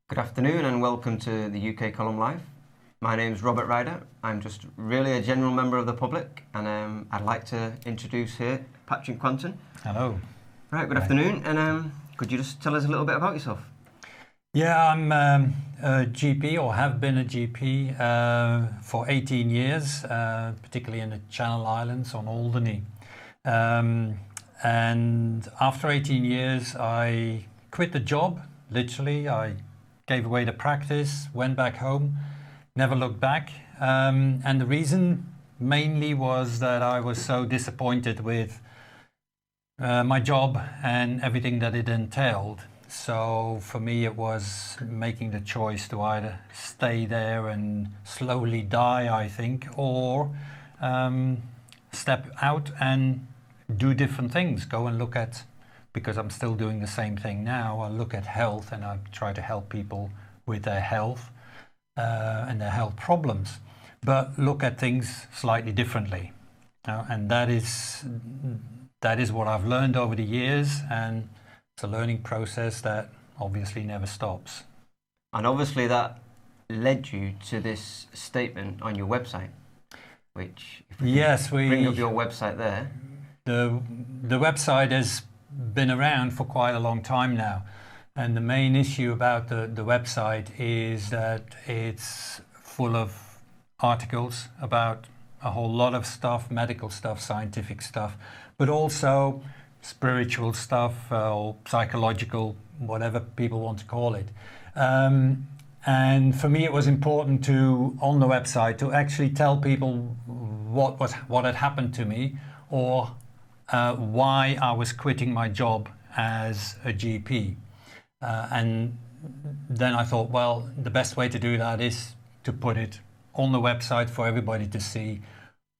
Good afternoon and welcome to the UK Column Live. My name is Robert Ryder. I'm just really a general member of the public, and I'd like to introduce here Patrick Quanten. Hello. Right, good afternoon, and could you just tell us a little bit about yourself? Yeah, I'm a GP, or have been a GP for 18 years, particularly in the Channel Islands on Alderney. And after 18 years, I quit the job, literally. I gave away the practice, went back home, never looked back. And the reason mainly was that I was so disappointed with my job and everything that it entailed. So for me, it was making the choice to either stay there and slowly die, I think, or step out and do different things, go and look at, because I'm still doing the same thing now, I look at health and I try to help people with their health and their health problems, but look at things slightly differently. And that is what I've learned over the years, and it's a learning process that obviously never stops. And obviously that led you to this statement on your website, which if we bring up your website there. The website has been around for quite a long time now, and the main issue about the website is that it's full of articles about a whole lot of stuff, medical stuff, scientific stuff, but also spiritual stuff or psychological, whatever people want to call it. And for me, it was important to, on the website, to actually tell people what had happened to me, or why I was quitting my job as a GP. And then I thought, well, the best way to do that is to put it on the website for everybody to see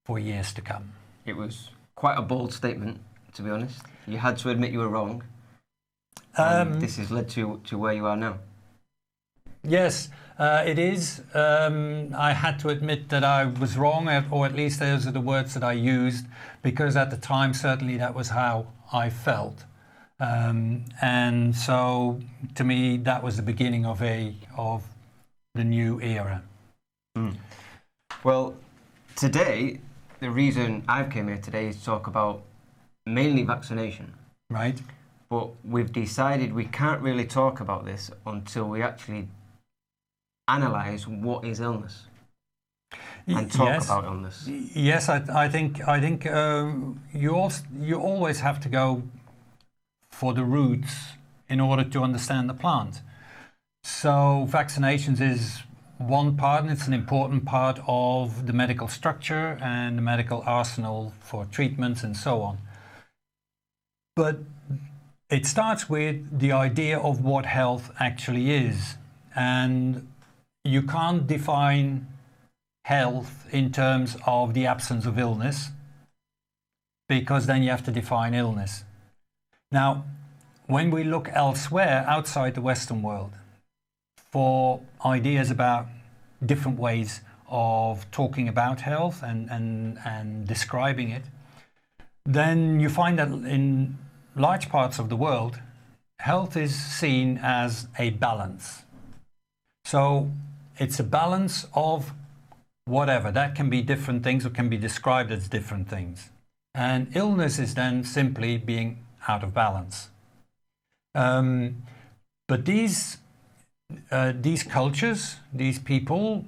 for years to come. It was quite a bold statement, to be honest. You had to admit you were wrong. This has led to where you are now. Yes, it is. I had to admit that I was wrong, or at least those are the words that I used, because at the time, certainly that was how I felt. And so, to me, that was the beginning of the new era. Well, today, the reason I've came here today is to talk about mainly vaccination. Right. But we've decided we can't really talk about this until we actually analyze what is illness and talk about illness. Yes, I think you always have to go for the roots in order to understand the plant. So vaccinations is one part, and it's an important part of the medical structure and the medical arsenal for treatments and so on. But it starts with the idea of what health actually is, and you can't define health in terms of the absence of illness, because then you have to define illness. Now, when we look elsewhere outside the Western world for ideas about different ways of talking about health and describing it, then you find that in large parts of the world, health is seen as a balance. So it's a balance of whatever. That can be different things, or can be described as different things. And illness is then simply being out of balance. But these cultures, these people,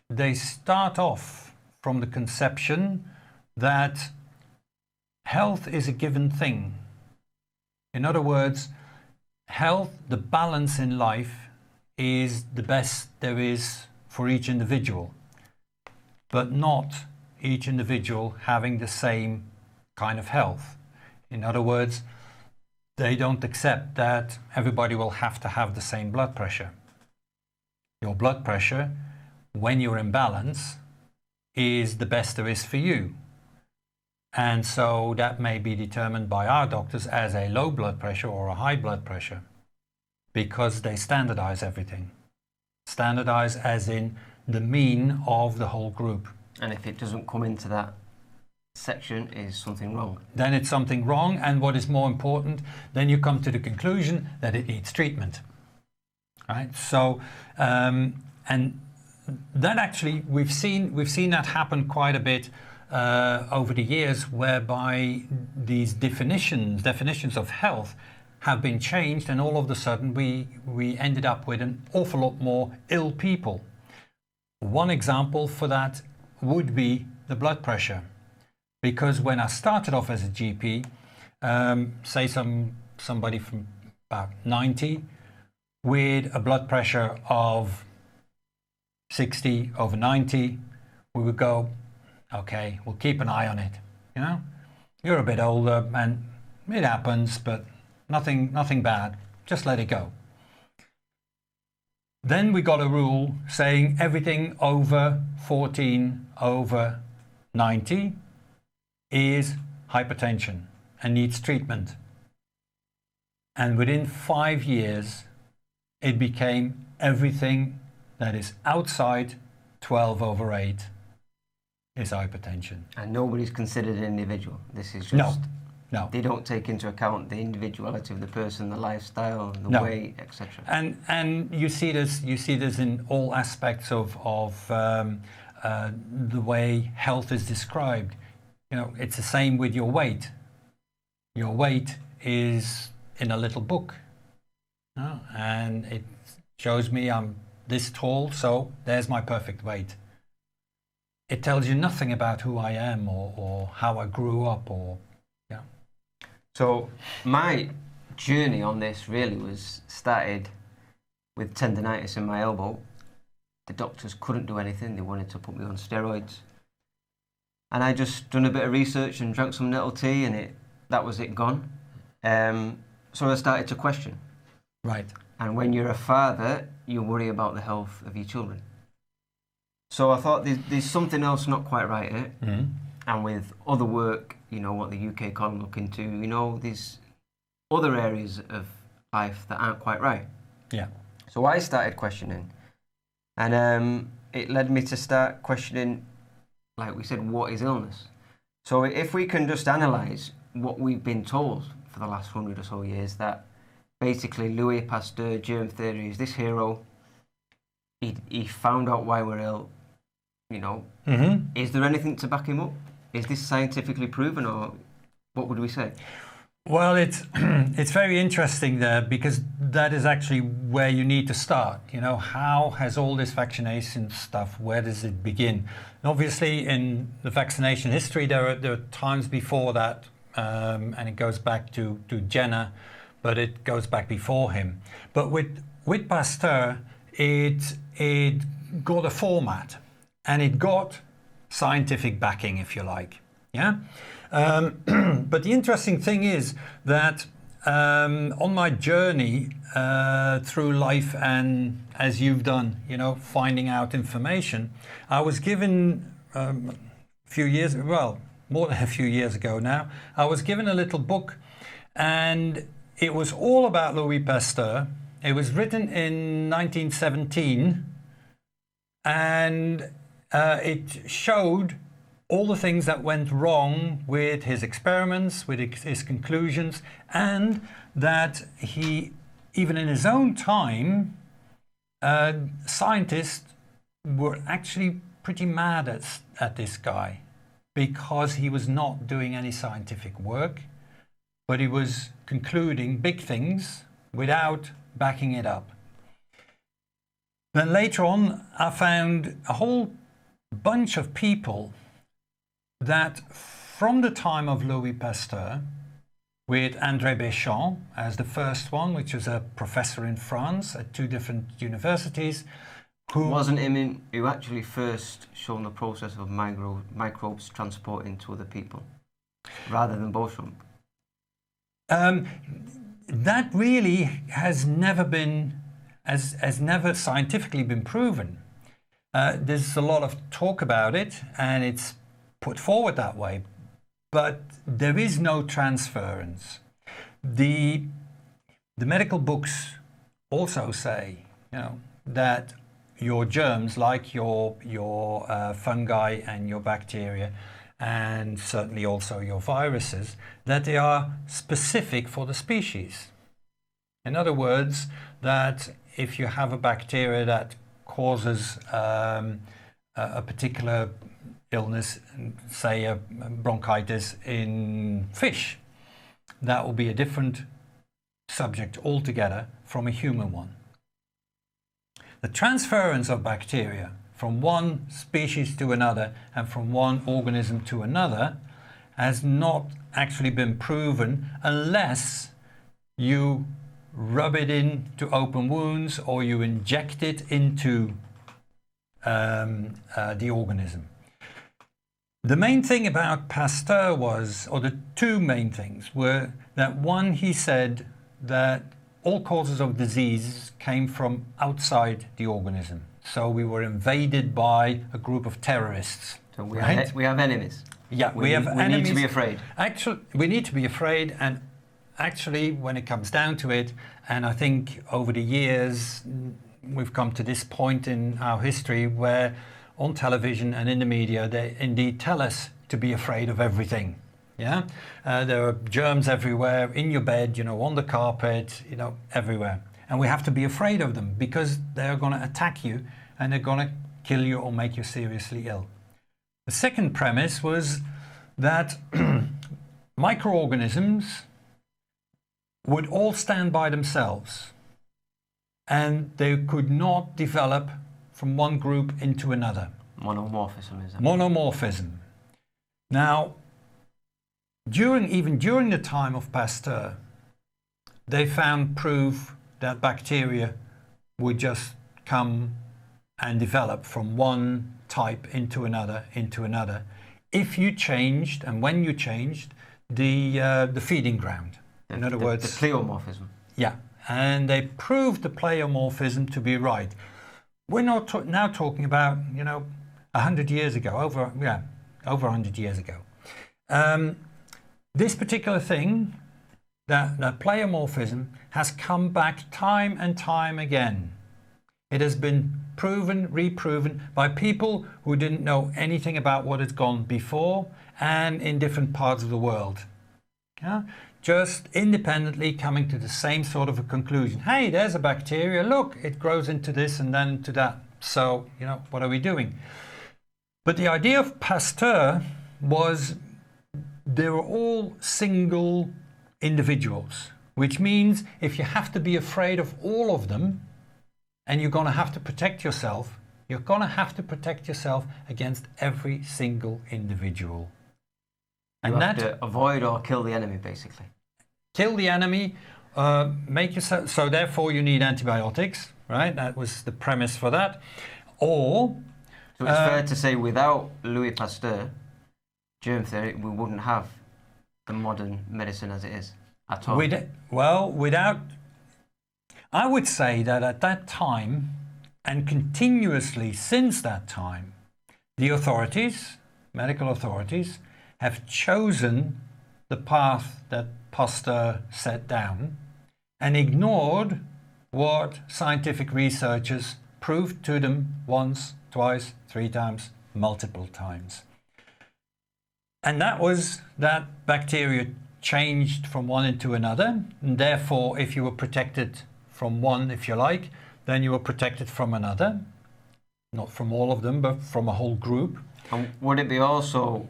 they start off from the conception that health is a given thing. In other words, health, the balance in life, is the best there is for each individual, but not each individual having the same kind of health. In other words, they don't accept that everybody will have to have the same blood pressure. Your blood pressure, when you're in balance, is the best there is for you. And so that may be determined by our doctors as a low blood pressure or a high blood pressure, because they standardize everything. Standardize as in the mean of the whole group. And if it doesn't come into that section, is something wrong. Then it's something wrong, and what is more important, then you come to the conclusion that it needs treatment. right? So, and that actually we've seen that happen quite a bit over the years, whereby these definitions of health have been changed, and all of a sudden we ended up with an awful lot more ill people. One example for that would be the blood pressure, because when I started off as a GP, say somebody from about 90 with a blood pressure of 60 over 90, we would go, okay, we'll keep an eye on it. You know, you're a bit older and it happens, but nothing bad. Just let it go. Then we got a rule saying everything over 14 over 90 is hypertension and needs treatment. And within 5 years, it became everything that is outside 12 over 8 is hypertension. And nobody's considered an individual. This is just... No. They don't take into account the individuality of the person, the lifestyle, the weight, etc. And you see this in all aspects of the way health is described. You know, it's the same with your weight. Your weight is in a little book, and it shows me I'm this tall, so there's my perfect weight. It tells you nothing about who I am or how I grew up or. So my journey on this really was started with tendonitis in my elbow. The doctors couldn't do anything. They wanted to put me on steroids. And I just done a bit of research and drank some nettle tea, and that was it gone. So I started to question. Right. And when you're a father, you worry about the health of your children. So I thought there's something else not quite right here. Mm-hmm. And with other work, you know, what the UK can't look into, you know, these other areas of life that aren't quite right. Yeah. So I started questioning. And it led me to start questioning, like we said, what is illness? So if we can just analyse what we've been told for the last 100 or so years, that basically Louis Pasteur, germ theory, is this hero. He found out why we're ill, you know. Mm-hmm. Is there anything to back him up? Is this scientifically proven, or what would we say? Well, it's very interesting there, because that is actually where you need to start. You know, how has all this vaccination stuff, where does it begin? And obviously, in the vaccination history, there are times before that, and it goes back to Jenner, but it goes back before him. But with Pasteur, it got a format, and it got scientific backing, if you like. Yeah. But the interesting thing is that on my journey through life, and as you've done, you know, finding out information, I was given more than a few years ago now, I was given a little book, and it was all about Louis Pasteur. It was written in 1917, and it showed all the things that went wrong with his experiments, with his conclusions, and that he, even in his own time, scientists were actually pretty mad at this guy, because he was not doing any scientific work, but he was concluding big things without backing it up. Then later on, I found a whole bunch of people that from the time of Louis Pasteur, with André Béchamp as the first one, which was a professor in France at 2 different universities, wasn't him who actually first shown the process of microbes transporting to other people, rather than Béchamp? That really has never been, has never scientifically been proven. There's a lot of talk about it, and it's put forward that way, but there is no transference. The medical books also say, you know, that your germs, like your fungi and your bacteria, and certainly also your viruses, that they are specific for the species. In other words, that if you have a bacteria that causes a particular illness, say a bronchitis in fish, that will be a different subject altogether from a human one. The transference of bacteria from one species to another and from one organism to another has not actually been proven unless you rub it into open wounds or you inject it into the organism. The main thing about Pasteur was, or the two main things were that one, he said that all causes of disease came from outside the organism. So we were invaded by a group of terrorists. So we, right? we have enemies. Yeah, we have enemies. We need to be afraid. Actually, we need to be afraid, and actually, when it comes down to it, and I think over the years, we've come to this point in our history where on television and in the media, they indeed tell us to be afraid of everything. Yeah, there are germs everywhere, in your bed, you know, on the carpet, you know, everywhere. And we have to be afraid of them because they're going to attack you and they're going to kill you or make you seriously ill. The second premise was that microorganisms would all stand by themselves and they could not develop from one group into another. Monomorphism is that? Monomorphism. Now, even during the time of Pasteur, they found proof that bacteria would just come and develop from one type into another, if you changed, and when you changed, the feeding ground. In other words, the pleomorphism. Yeah, and they proved the pleomorphism to be right. We're not now talking about, you know, 100 years ago, over 100 years ago. This particular thing, that pleomorphism, has come back time and time again. It has been proven, reproven by people who didn't know anything about what had gone before and in different parts of the world. Yeah? Just independently coming to the same sort of a conclusion. Hey, there's a bacteria, look, it grows into this and then to that. So, you know, what are we doing? But the idea of Pasteur was they were all single individuals, which means if you have to be afraid of all of them and you're going to have to protect yourself, you're going to have to protect yourself against every single individual. You have to avoid or kill the enemy, basically. Kill the enemy, make yourself, so therefore you need antibiotics, right? That was the premise for that. Or... So it's fair to say without Louis Pasteur, germ theory, we wouldn't have the modern medicine as it is at all. I would say that at that time, and continuously since that time, the authorities, medical authorities, have chosen the path that Pasteur set down and ignored what scientific researchers proved to them once, twice, 3 times, multiple times. And that was that bacteria changed from one into another, and therefore if you were protected from one, if you like, then you were protected from another. Not from all of them, but from a whole group. And would it be also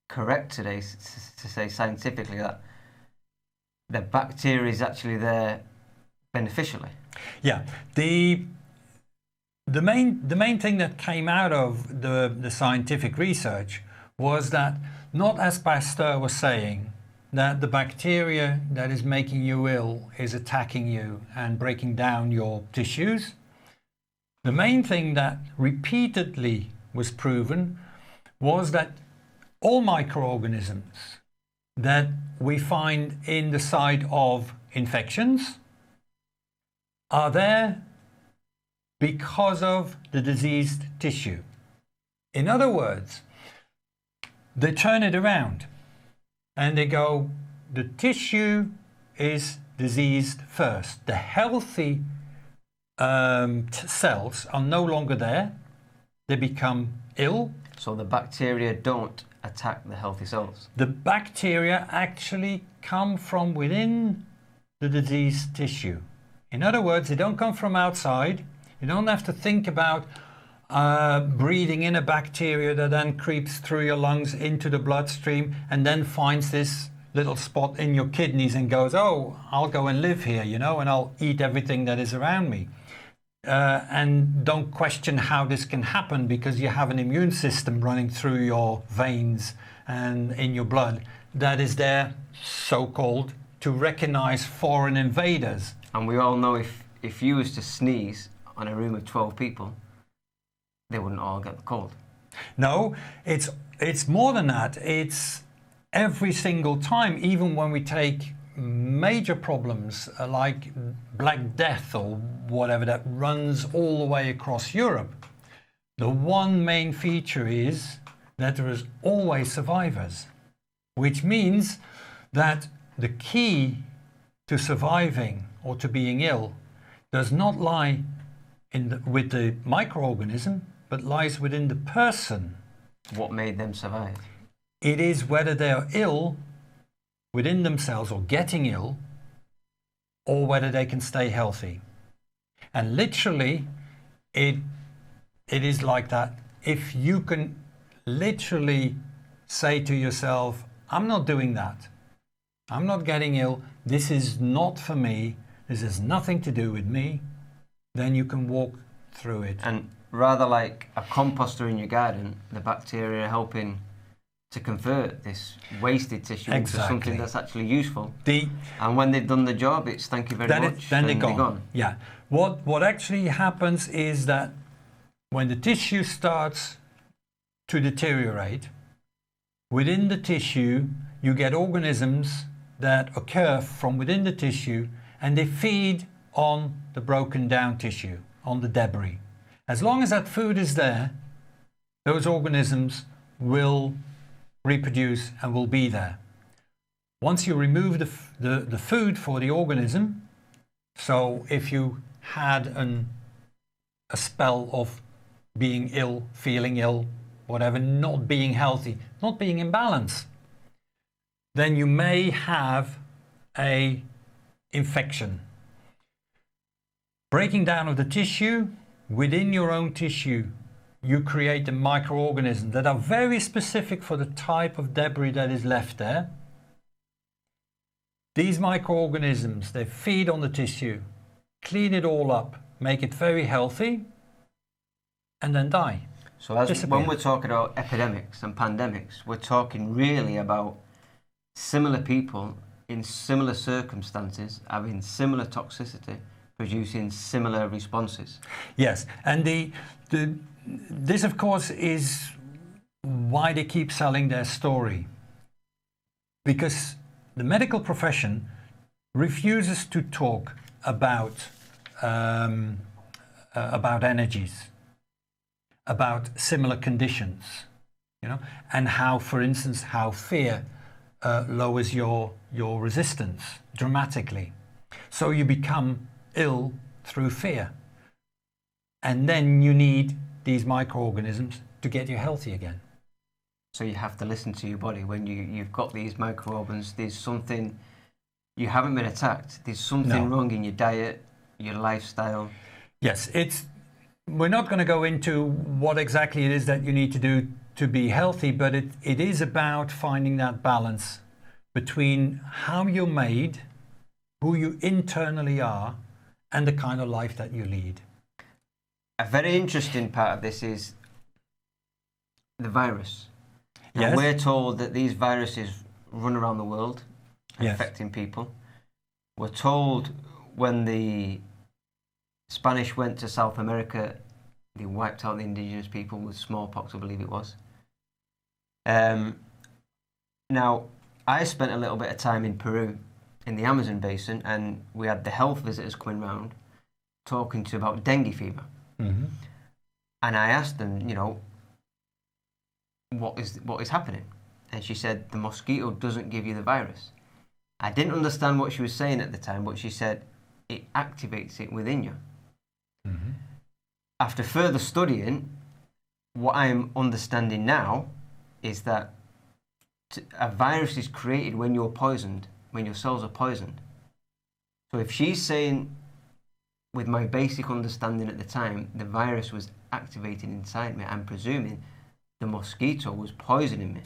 correct today to say scientifically that the bacteria is actually there beneficially? Yeah, the main thing that came out of the scientific research was that, not as Pasteur was saying, that the bacteria that is making you ill is attacking you and breaking down your tissues. The main thing that repeatedly was proven was that all microorganisms that we find in the site of infections are there because of the diseased tissue. In other words, they turn it around and they go, the tissue is diseased first. The healthy cells are no longer there. They become ill. So the bacteria don't attack the healthy cells? The bacteria actually come from within the diseased tissue. In other words, they don't come from outside. You don't have to think about breathing in a bacteria that then creeps through your lungs into the bloodstream and then finds this little spot in your kidneys and goes, oh, I'll go and live here, and I'll eat everything that is around me. And don't question how this can happen, because you have an immune system running through your veins and in your blood that is there, so-called, to recognize foreign invaders. And we all know if you was to sneeze on a room of 12 people, they wouldn't all get the cold. No, it's more than that. It's every single time, even when we take major problems like Black Death or whatever that runs all the way across Europe, the one main feature is that there is always survivors, which means that the key to surviving or to being ill does not lie with the microorganism, but lies within the person. What made them survive? It is whether they are ill within themselves or getting ill, or whether they can stay healthy. And literally, it is like that. If you can literally say to yourself, I'm not doing that. I'm not getting ill. This is not for me. This has nothing to do with me. Then you can walk through it. And rather like a composter in your garden, the bacteria are helping to convert this wasted tissue into something that's actually useful. And when they've done the job, it's thank you very much. Then they're gone. Yeah. What actually happens is that when the tissue starts to deteriorate, within the tissue you get organisms that occur from within the tissue, and they feed on the broken down tissue, on the debris. As long as that food is there, those organisms will reproduce and will be there. Once you remove the food for the organism, so if you had a spell of being ill, feeling ill, whatever, not being healthy, not being in balance, then you may have a infection. Breaking down of the tissue, within your own tissue, you create the microorganisms that are very specific for the type of debris that is left there. These microorganisms, they feed on the tissue, clean it all up, make it very healthy, and then die. So when we're talking about epidemics and pandemics, we're talking really about similar people in similar circumstances, having similar toxicity, producing similar responses. Yes, and this of course is why they keep selling their story, because the medical profession refuses to talk about energies, about similar conditions, and how, for instance, how fear lowers your resistance dramatically. So you become ill through fear, and then you need these microorganisms to get you healthy again. So you have to listen to your body when you've got these microorganisms. There's something, you haven't been attacked, there's something wrong in your diet, your lifestyle. Yes, we're not going to go into what exactly it is that you need to do to be healthy, but it is about finding that balance between how you're made, who you internally are, and the kind of life that you lead. A very interesting part of this is the virus. Yes. And we're told that these viruses run around the world, yes, affecting people. We're told when the Spanish went to South America, they wiped out the indigenous people with smallpox, I believe it was. Now, I spent a little bit of time in Peru, in the Amazon basin, and we had the health visitors coming round talking to about dengue fever. Mm-hmm. And I asked them, what is happening? And she said, the mosquito doesn't give you the virus. I didn't understand what she was saying at the time, but she said it activates it within you. Mm-hmm. After further studying, what I'm understanding now is that a virus is created when you're poisoned, when your cells are poisoned. So if she's saying, with my basic understanding at the time, the virus was activated inside me, I'm presuming the mosquito was poisoning me,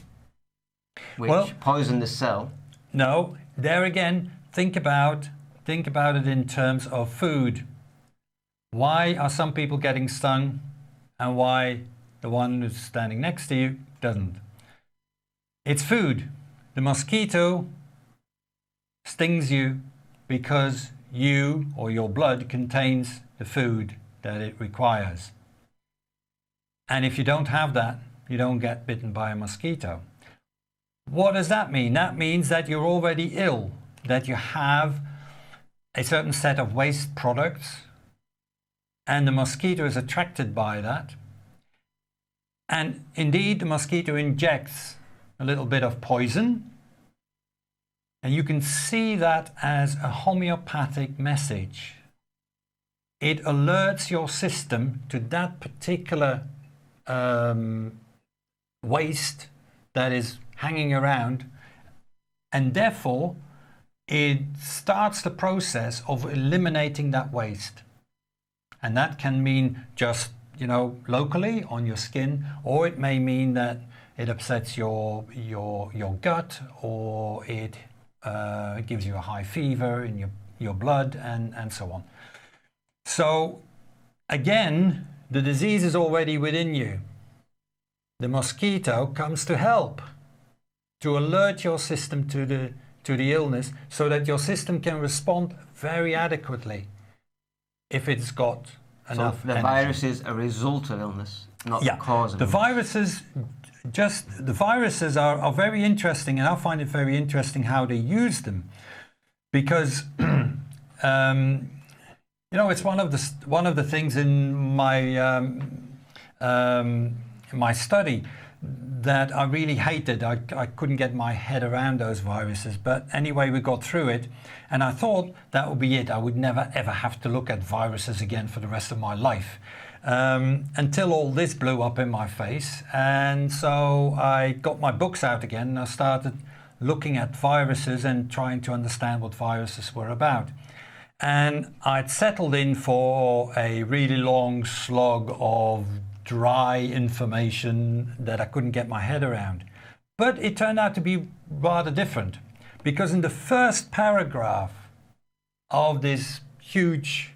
which poisoned the cell. No, there again, think about it in terms of food. Why are some people getting stung and why the one who's standing next to you doesn't? It's food. The mosquito stings you because you or your blood contains the food that it requires. And if you don't have that, you don't get bitten by a mosquito. What does that mean? That means that you're already ill, that you have a certain set of waste products, and the mosquito is attracted by that. And indeed, the mosquito injects a little bit of poison, and you can see that as a homeopathic message. It alerts your system to that particular waste that is hanging around, and therefore it starts the process of eliminating that waste. And that can mean just, locally on your skin, or it may mean that it upsets your gut, or it gives you a high fever in your blood, and so on. So again, the disease is already within you. The mosquito comes to help, to alert your system to the illness, so that your system can respond very adequately if it's got enough So the energy. virus is a result of illness, not the cause of the illness. The viruses are very interesting, and I find it very interesting how they use them, because it's one of the things in my study that I really hated. I couldn't get my head around those viruses, but anyway, we got through it, and I thought that would be it. I would never ever have to look at viruses again for the rest of my life, until all this blew up in my face. And so I got my books out again, and I started looking at viruses and trying to understand what viruses were about. And I'd settled in for a really long slog of dry information that I couldn't get my head around. But it turned out to be rather different, because in the first paragraph of this huge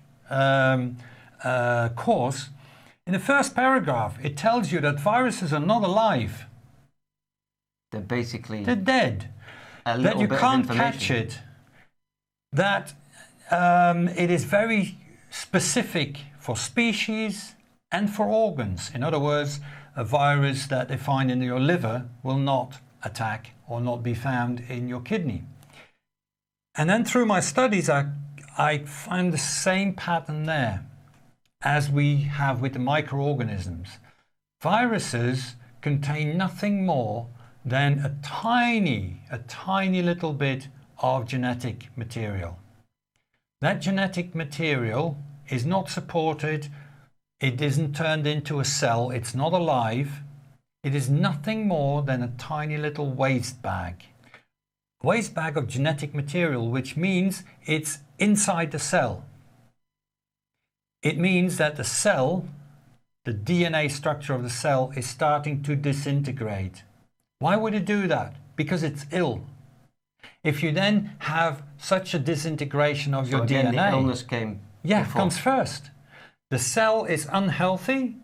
course, in the first paragraph, it tells you that viruses are not alive. They're dead. That you can't catch it. That it is very specific for species and for organs. In other words, a virus that they find in your liver will not attack or not be found in your kidney. And then through my studies, I find the same pattern there as we have with the microorganisms. Viruses contain nothing more than a tiny little bit of genetic material. That genetic material is not supported. It isn't turned into a cell. It's not alive. It is nothing more than a tiny little waste bag. Waste bag of genetic material, which means it's inside the cell. It means that the cell, the DNA structure of the cell, is starting to disintegrate. Why would it do that? Because it's ill. If you then have such a disintegration of your again, DNA, the illness came comes first. The cell is unhealthy,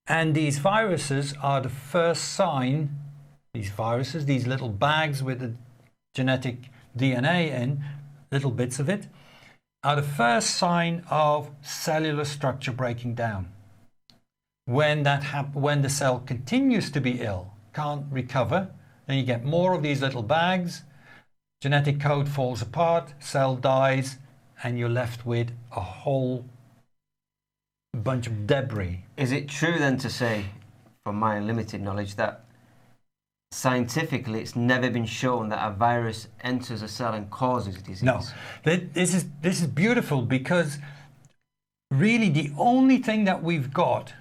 and these viruses are the first sign. These viruses, these little bags with the genetic DNA in, little bits of it, are the first sign of cellular structure breaking down. When the cell continues to be ill, can't recover, then you get more of these little bags, genetic code falls apart, cell dies, and you're left with a whole bunch of debris. Is it true then to say, from my limited knowledge, that scientifically it's never been shown that a virus enters a cell and causes disease? No, this is beautiful, because really the only thing that we've got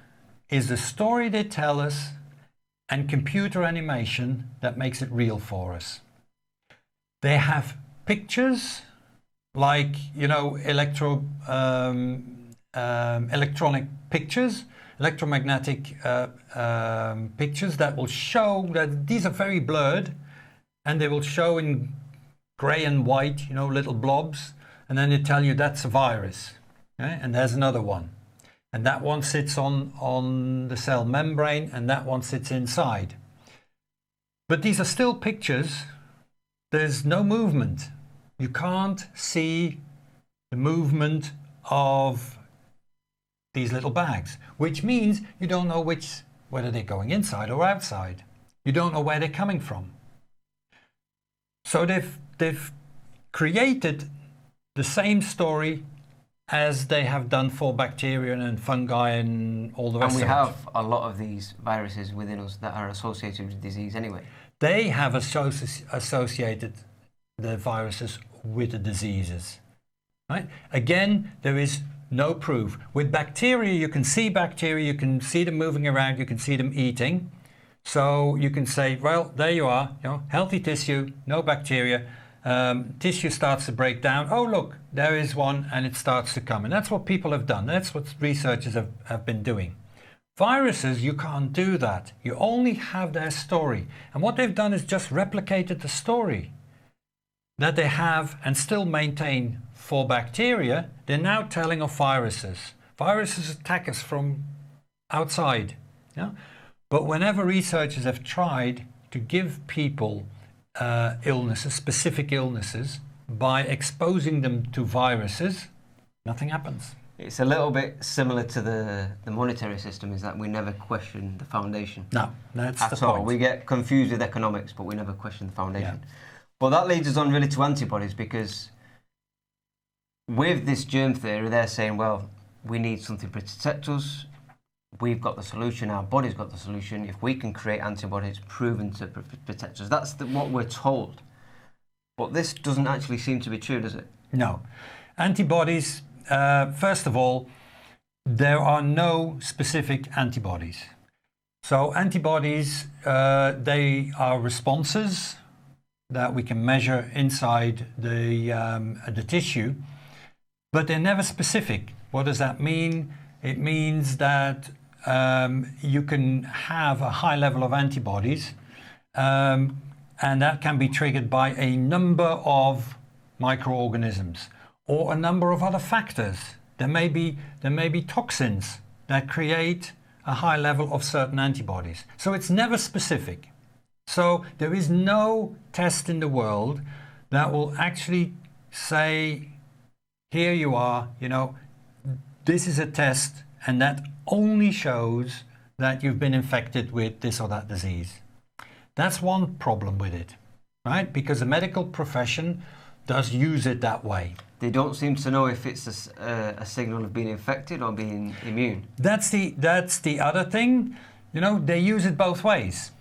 is the story they tell us and computer animation that makes it real for us. They have pictures like, electronic pictures, electromagnetic pictures that will show that these are very blurred, and they will show in gray and white, little blobs, and then they tell you that's a virus, okay? And there's another one, and that one sits on the cell membrane, and that one sits inside. But these are still pictures. There's no movement. You can't see the movement of these little bags, which means you don't know whether they're going inside or outside. You don't know where they're coming from. So they've created the same story as they have done for bacteria and fungi and all the rest of it. And we have a lot of these viruses within us that are associated with disease anyway. They have associated the viruses with the diseases. Right? Again, there is no proof. With bacteria, you can see them moving around, you can see them eating. So you can say, well, there you are, healthy tissue, no bacteria. Tissue starts to break down. Oh, look, there is one, and it starts to come. And that's what people have done. That's what researchers have been doing. Viruses, you can't do that. You only have their story. And what they've done is just replicated the story that they have and still maintain for bacteria. They're now telling of viruses. Viruses attack us from outside. Yeah? But whenever researchers have tried to give people illnesses, specific illnesses, by exposing them to viruses, nothing happens. It's a little bit similar to the monetary system, is that we never question the foundation. No, that's at the all. point. We get confused with economics, but we never question the foundation. Yeah. Well, that leads us on really to antibodies, because with this germ theory, they're saying, well, we need something to protect us. We've got the solution. Our body's got the solution. If we can create antibodies proven to protect us, that's what we're told. But this doesn't actually seem to be true, does it? No. Antibodies, first of all, there are no specific antibodies. So antibodies, they are responses that we can measure inside the tissue, but they're never specific. What does that mean? It means that you can have a high level of antibodies, and that can be triggered by a number of microorganisms or a number of other factors. There may be toxins that create a high level of certain antibodies. So it's never specific. So there is no test in the world that will actually say, here you are, this is a test, and that only shows that you've been infected with this or that disease. That's one problem with it, right? Because the medical profession does use it that way. They don't seem to know if it's a signal of being infected or being immune. That's the other thing. They use it both ways.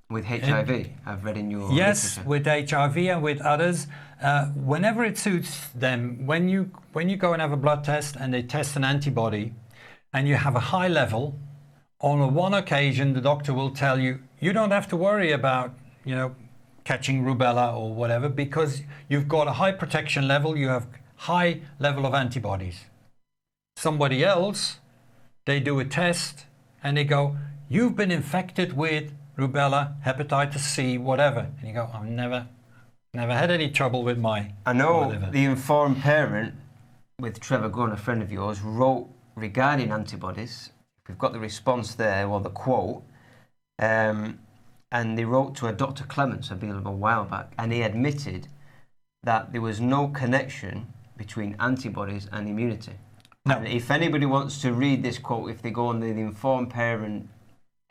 With HIV, I've read in your yes, literature. with HIV and with others, whenever it suits them, when you go and have a blood test and they test an antibody and you have a high level, on one occasion the doctor will tell you, you don't have to worry about, catching rubella or whatever, because you've got a high protection level, you have high level of antibodies. Somebody else, they do a test and they go, you've been infected with rubella, hepatitis C, whatever. And you go, I've never had any trouble with my I know whatever. The Informed Parent with Trevor Gunn, a friend of yours, wrote regarding antibodies. We've got the response there, or the quote, and they wrote to a Dr. Clements a while back, and he admitted that there was no connection between antibodies and immunity. No. And if anybody wants to read this quote, if they go on the Informed Parent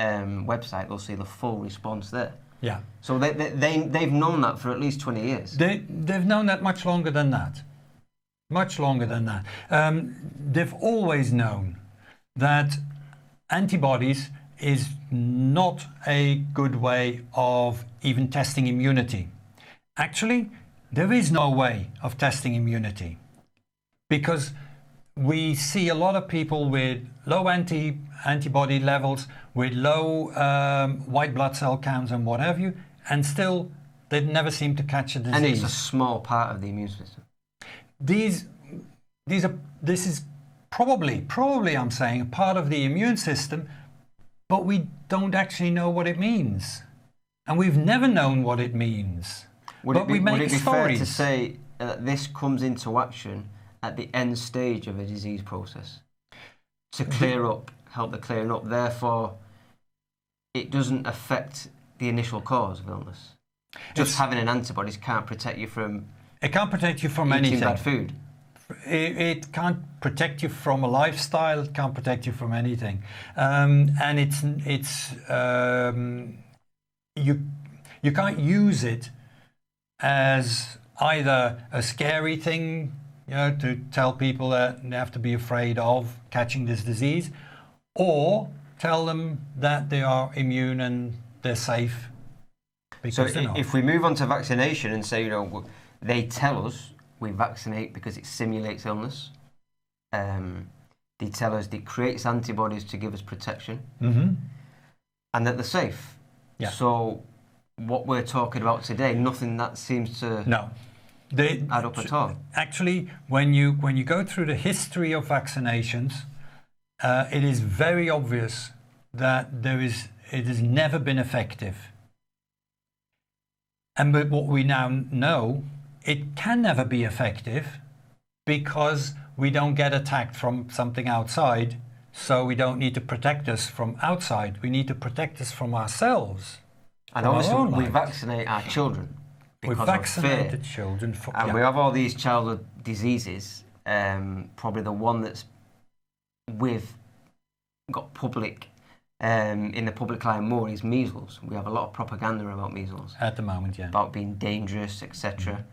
website, they'll see the full response there. Yeah. So they've known that for at least 20 years. They've known that much longer than that. Much longer than that. They've always known that antibodies is not a good way of even testing immunity. Actually, there is no way of testing immunity, because we see a lot of people with low antibody levels, with low white blood cell counts and what have you, and still they never seem to catch a disease. And it's a small part of the immune system. these are this is probably I'm saying a part of the immune system, but we don't actually know what it means, and we've never known what it means. Would but it be, we make would it be stories. fair to say that this comes into action at the end stage of a disease process to clear up, help the clearing up? Therefore, it doesn't affect the initial cause of illness. Just having an antibodies can't protect you from. It can't protect you from eating anything. bad food. It can't protect you from a lifestyle. It can't protect you from anything, and you can't use it as either a scary thing, to tell people that they have to be afraid of catching this disease, or tell them that they are immune and they're safe. So They're not. if we move on to vaccination and say, they tell us we vaccinate because it simulates illness. They tell us it creates antibodies to give us protection, and that they're safe. Yeah. So what we're talking about today, nothing that seems to add up at all. Actually, when you go through the history of vaccinations, it is very obvious that it has never been effective. And but what we now know, it can never be effective because we don't get attacked from something outside, so we don't need to protect us from outside. We need to protect us from ourselves. And obviously we vaccinate our children because we vaccinated of fear. Children And we have all these childhood diseases. Probably the one that's got public in the public eye more is measles. We have a lot of propaganda about measles at the moment, about being dangerous, etc.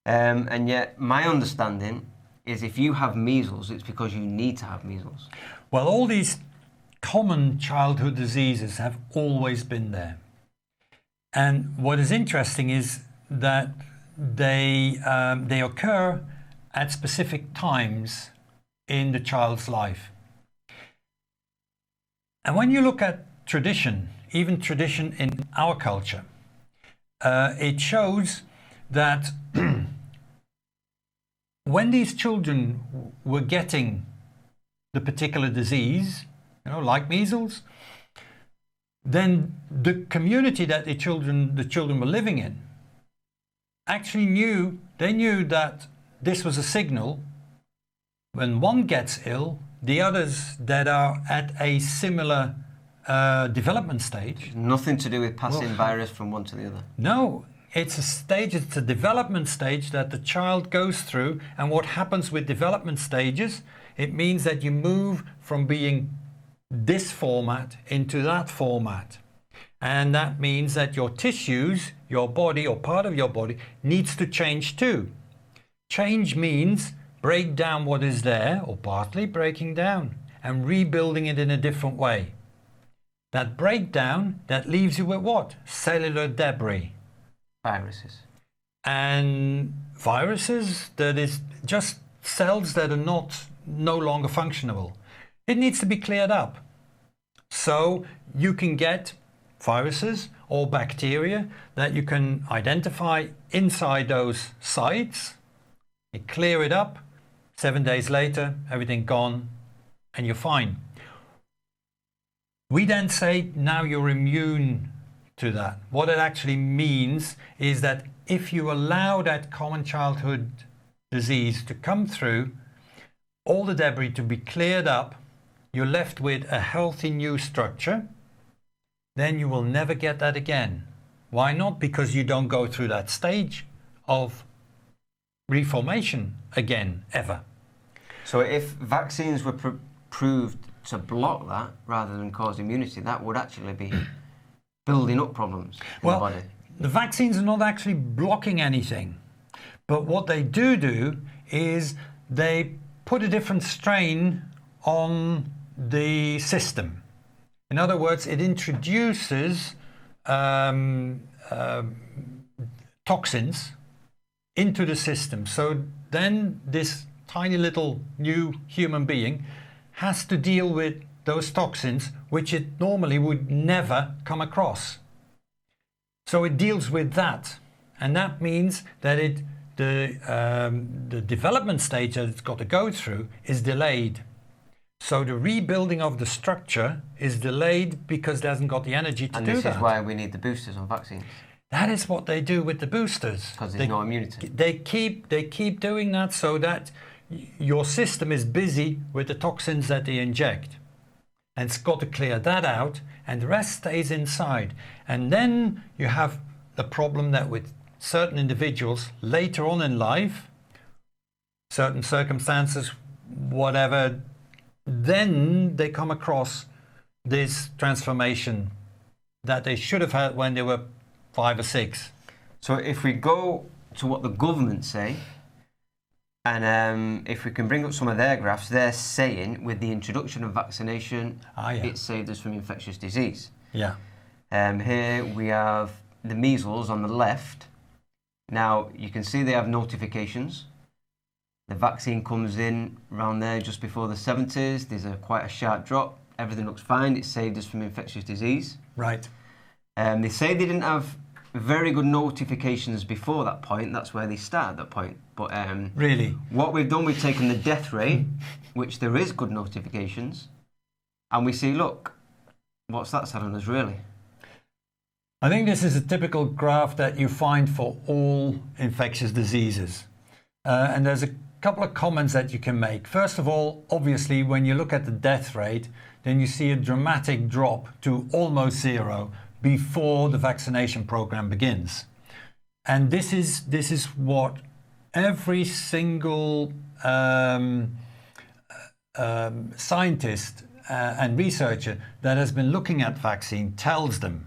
And yet my understanding is if you have measles, it's because you need to have measles. Well, all these common childhood diseases have always been there. And what is interesting is that they occur at specific times in the child's life. And when you look at tradition, even tradition in our culture, it shows that when these children were getting the particular disease, like measles, then the community that the children were living in actually knew that this was a signal. When one gets ill, the others that are at a similar development stage. Nothing to do with passing virus from one to the other. No, it's a development stage that the child goes through. And what happens with development stages, it means that you move from being this format into that format. And that means that your tissues, your body or part of your body needs to change too. Change means break down what is there, or partly breaking down, and rebuilding it in a different way. That breakdown, that leaves you with what? Cellular debris. Viruses. And viruses, that is just cells that are no longer functional. It needs to be cleared up. So you can get viruses or bacteria that you can identify inside those sites. You clear it up. 7 days later, everything gone, and you're fine. We then say, now you're immune to that. What it actually means is that if you allow that common childhood disease to come through, all the debris to be cleared up, you're left with a healthy new structure, then you will never get that again. Why not? Because you don't go through that stage of reformation again, ever. So if vaccines were proved to block that rather than cause immunity, that would actually be building up problems in the body. The vaccines are not actually blocking anything. But what they do is they put a different strain on the system. In other words, it introduces toxins into the system. So then this tiny little new human being has to deal with those toxins, which it normally would never come across. So it deals with that. And that means that the development stage that it's got to go through is delayed. So the rebuilding of the structure is delayed because it hasn't got the energy to do that. And this is why we need the boosters on vaccines. That is what they do with the boosters. Because there's no immunity. They keep doing that so that your system is busy with the toxins that they inject. And it's got to clear that out, and the rest stays inside. And then you have the problem that with certain individuals later on in life, certain circumstances, whatever, then they come across this transformation that they should have had when they were 5 or 6. So if we go to what the government say, and if we can bring up some of their graphs, they're saying with the introduction of vaccination, it saved us from infectious disease. Yeah. Here we have the measles on the left. Now you can see they have notifications. The vaccine comes in around there just before the 70s. There's quite a sharp drop. Everything looks fine. It saved us from infectious disease. Right. They say they didn't have very good notifications before that point. That's where they start at that point. But really, what we've done, we've taken the death rate, which there is good notifications, and we see, look, what's that telling us really? I think this is a typical graph that you find for all infectious diseases. And there's a couple of comments that you can make. First of all, obviously, when you look at the death rate, then you see a dramatic drop to almost 0 before the vaccination program begins. And this is what every single scientist and researcher that has been looking at vaccine tells them.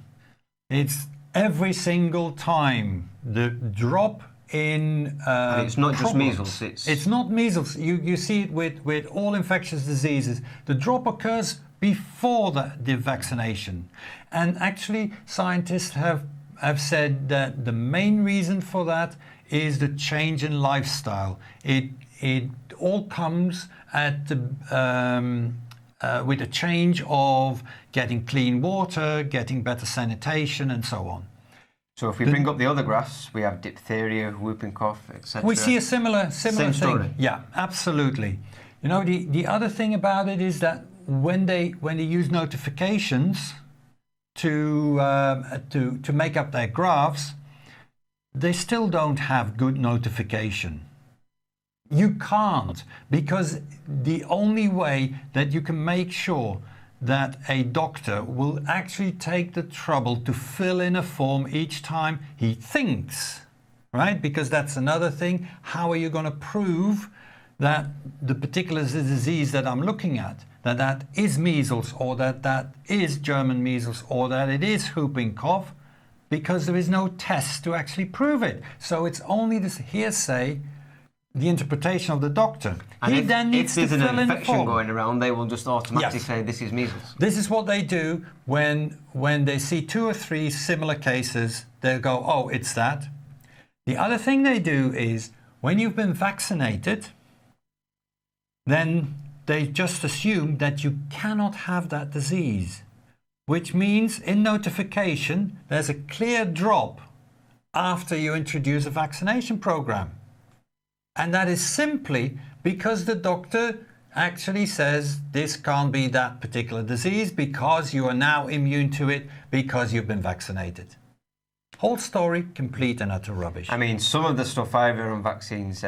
It's every single time the drop in and it's not problems. just measles. It's not measles. You see it with all infectious diseases. The drop occurs before the vaccination. And actually, scientists have said that the main reason for that is the change in lifestyle. It all comes at with a change of getting clean water, getting better sanitation, and so on. So if we bring up the other graphs, we have diphtheria, whooping cough, etc. We see a similar Same thing. story. Yeah, absolutely. You know, the other thing about it is that when they use notifications to make up their graphs, they still don't have good notification. You can't, because the only way that you can make sure that a doctor will actually take the trouble to fill in a form each time he thinks, right? Because that's another thing. How are you going to prove that the particular disease that I'm looking at, that is measles, or that is German measles, or that it is whooping cough? Because there is no test to actually prove it. So it's only this hearsay, the interpretation of the doctor. And he then needs to fill in the form. If there's an infection going around, they will just automatically say this is measles. This is what they do when they see 2 or 3 similar cases. They'll go, oh, it's that. The other thing they do is when you've been vaccinated, then they just assume that you cannot have that disease, which means in notification, there's a clear drop after you introduce a vaccination program. And that is simply because the doctor actually says this can't be that particular disease because you are now immune to it because you've been vaccinated. Whole story, complete and utter rubbish. I mean, some of the stuff I've heard on vaccines,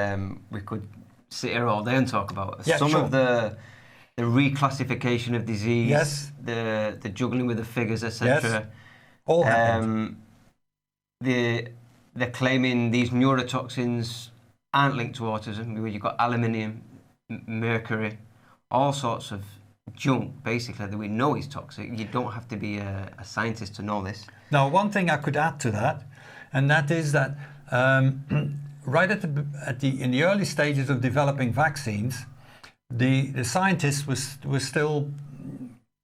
we could sit here all day and talk about. Yeah, some sure. of the reclassification of disease, Yes. the juggling with the figures, etc. Yes. All happened. They're claiming these neurotoxins aren't linked to autism. You've got aluminium, mercury, all sorts of junk, basically, that we know is toxic. You don't have to be a scientist to know this. Now, one thing I could add to that, and that is that right in the early stages of developing vaccines, the scientists were still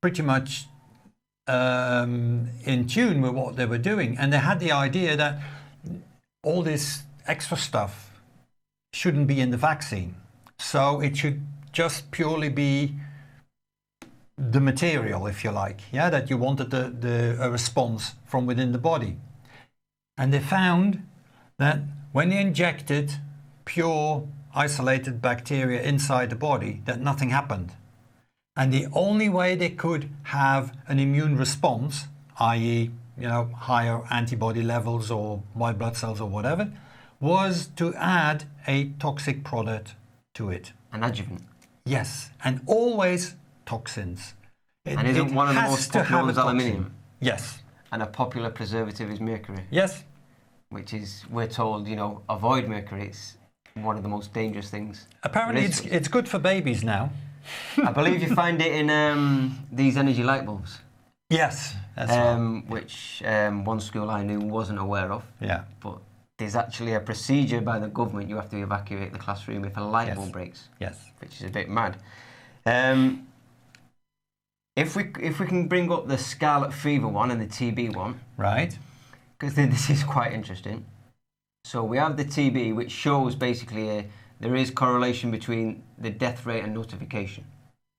pretty much in tune with what they were doing, and they had the idea that all this extra stuff shouldn't be in the vaccine. So it should just purely be the material, if you like, that you wanted a response from within the body. And they found that when they injected pure isolated bacteria inside the body, that nothing happened. And the only way they could have an immune response, i.e., higher antibody levels or white blood cells or whatever, was to add a toxic product to it. An adjuvant. Yes, and always toxins. And isn't one of the has most to popular have a ones toxin. aluminium? Yes. And a popular preservative is mercury. Yes. Which is, we're told, avoid mercury. It's one of the most dangerous things. Apparently it's good for babies now. I believe you find it in these energy light bulbs. Yes, that's right. Which one school I knew wasn't aware of. Yeah. But there's actually a procedure by the government. You have to evacuate the classroom if a light bulb breaks. Yes. Which is a bit mad. If we can bring up the scarlet fever one and the TB one. Right. Because this is quite interesting. So we have the TB, which shows basically there is correlation between the death rate and notification.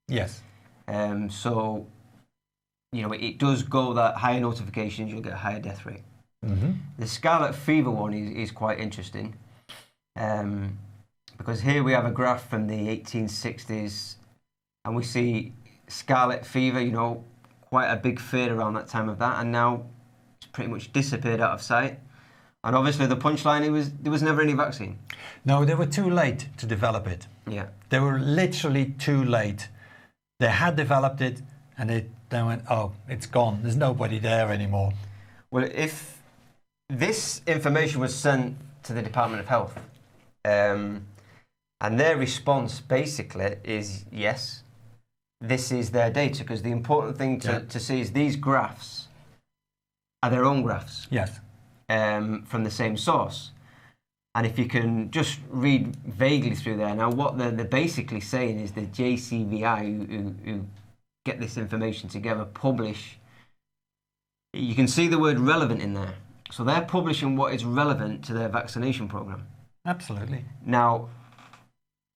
Yes. So, it does go that higher notifications, you'll get a higher death rate. Mm-hmm. The scarlet fever one is quite interesting. Because here we have a graph from the 1860s, and we see scarlet fever, quite a big fear around that time of that, and now it's pretty much disappeared out of sight. And obviously the punchline, there was never any vaccine. No, they were too late to develop it. Yeah. They were literally too late. They had developed it and they went, oh, it's gone. There's nobody there anymore. Well, if this information was sent to the Department of Health, and their response basically is yes, this is their data, because the important thing to see is these graphs are their own graphs. Yes. From the same source. And if you can just read vaguely through there, now what they're basically saying is the JCVI who get this information together publish, you can see the word relevant in there. So they're publishing what is relevant to their vaccination program. Absolutely. Now,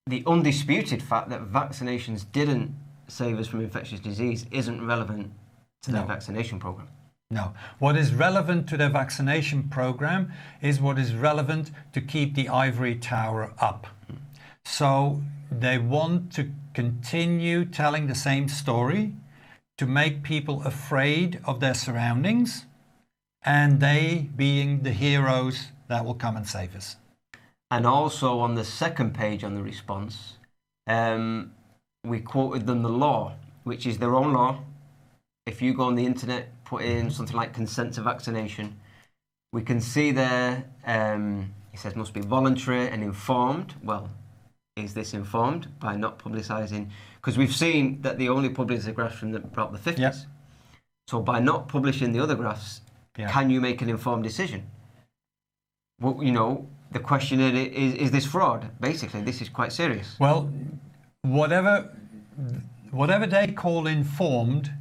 the undisputed fact that vaccinations didn't save us from infectious disease isn't relevant to their vaccination program. No. What is relevant to their vaccination program is what is relevant to keep the ivory tower up. So they want to continue telling the same story to make people afraid of their surroundings, and they being the heroes that will come and save us. And also on the second page on the response, we quoted them the law, which is their own law. If you go on the internet, put in something like consent to vaccination, we can see there, it says must be voluntary and informed. Well, is this informed by not publicising? Because we've seen that they only publish the graphs from about the 50s. Yep. So by not publishing the other graphs, can you make an informed decision? Well, the question is this fraud? Basically, this is quite serious. Well, whatever they call informed,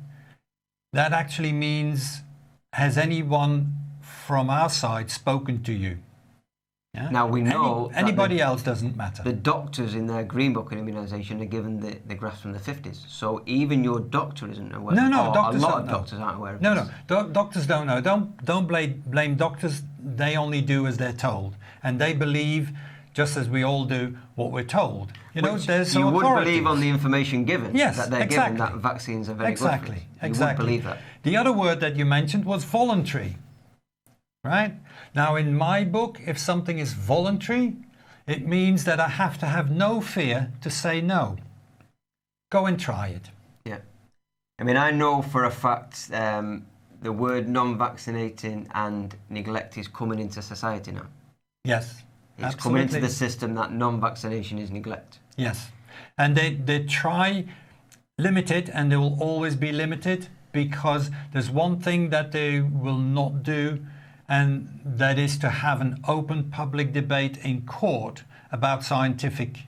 that actually means, has anyone from our side spoken to you? Yeah? Now we know anybody else doesn't matter. The doctors in their Green Book on immunisation are given the graphs from the 50s. So even your doctor isn't aware. No, doctors a lot of doctors aren't aware of this. No, doctors don't know. Don't blame doctors. They only do as they're told, and they believe, just as we all do, what we're told. There's some you would authorities. believe on the information given that they're exactly. given that vaccines are very good for us. You Exactly. would believe that. The other word that you mentioned was voluntary, right? Now, in my book, if something is voluntary, it means that I have to have no fear to say no. Go and try it. Yeah. I mean, I know for a fact the word non-vaccinating and neglect is coming into society now. Yes. It's absolutely. coming into the system that non-vaccination is neglect. Yes. And they try limited, and they will always be limited, because there's one thing that they will not do, and that is to have an open public debate in court about scientific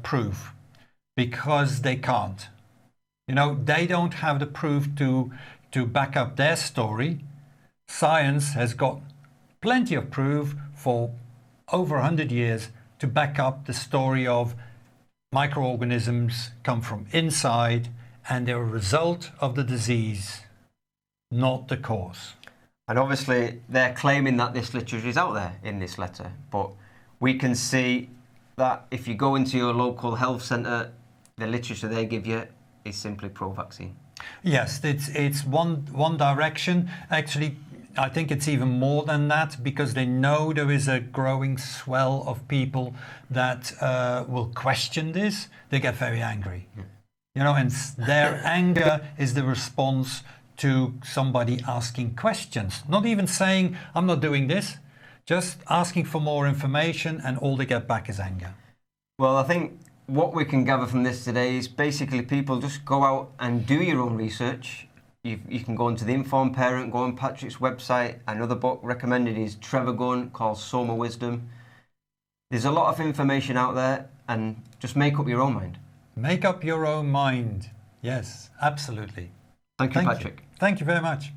proof, because they can't. They don't have the proof to back up their story. Science has got plenty of proof for over 100 years to back up the story of microorganisms come from inside and they're a result of the disease, not the cause. And obviously they're claiming that this literature is out there in this letter, but we can see that if you go into your local health centre, the literature they give you is simply pro-vaccine. Yes, it's one direction. Actually, I think it's even more than that, because they know there is a growing swell of people that will question this. They get very angry, you know, and their anger is the response to somebody asking questions. Not even saying, I'm not doing this, just asking for more information, and all they get back is anger. Well, I think what we can gather from this today is basically people just go out and do your own research. You can go into the Informed Parent, go on Patrick's website. Another book recommended is Trevor Gunn called Soma Wisdom. There's a lot of information out there, and just make up your own mind. Make up your own mind. Yes, absolutely. Thank you, Patrick. Thank you very much.